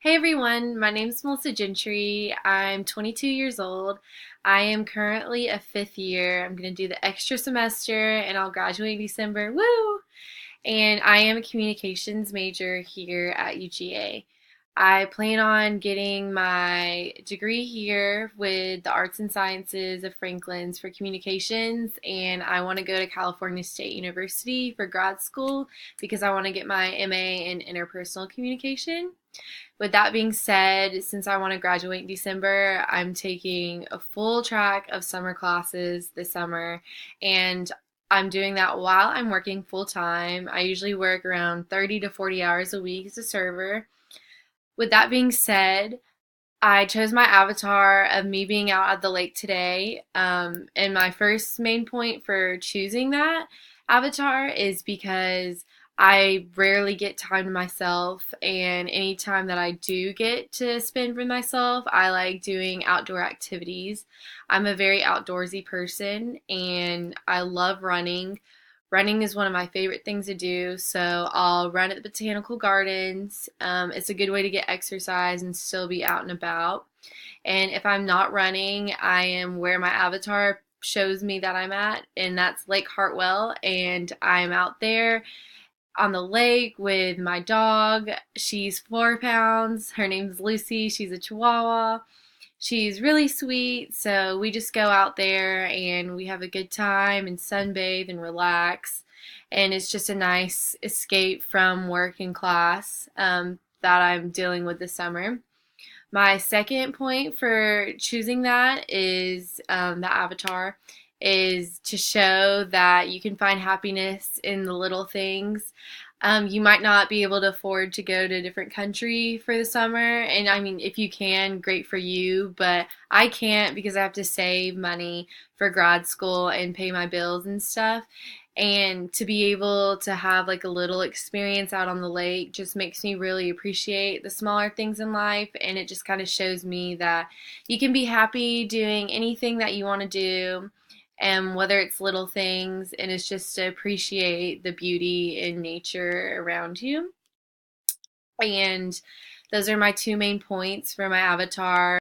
Hey everyone, my name is Melissa Gentry. I'm 22 years old. I am currently a fifth year. I'm going to do the extra semester and I'll graduate in December. Woo! And I am a communications major here at UGA. I plan on getting my degree here with the Arts and Sciences of Franklin's for communications, and I want to go to California State University for grad school because I want to get my MA in interpersonal communication. With that being said, since I want to graduate in December, I'm taking a full track of summer classes this summer, and I'm doing that while I'm working full time. I usually work around 30 to 40 hours a week as a server. With that being said, I chose my avatar of me being out at the lake today. And my first main point for choosing that avatar is because I rarely get time to myself, and any time that I do get to spend with myself, I like doing outdoor activities. I'm a very outdoorsy person, and I love running. Running is one of my favorite things to do, so I'll run at the botanical gardens. It's a good way to get exercise and still be out and about. And if I'm not running, I am where my avatar shows me that I'm at, and that's Lake Hartwell. And I'm out there on the lake with my dog. She's 4 pounds. Her name's Lucy. She's a Chihuahua. She's really sweet, so we just go out there and we have a good time and sunbathe and relax. And it's just a nice escape from work and class that I'm dealing with this summer. My second point for choosing that is the avatar is to show that you can find happiness in the little things. You might not be able to afford to go to a different country for the summer, and I mean, if you can, great for you, but I can't because I have to save money for grad school and pay my bills and stuff. And to be able to have like a little experience out on the lake just makes me really appreciate the smaller things in life, and it just kind of shows me that you can be happy doing anything that you want to do, and whether it's little things, and it's just to appreciate the beauty in nature around you. And those are my two main points for my avatar.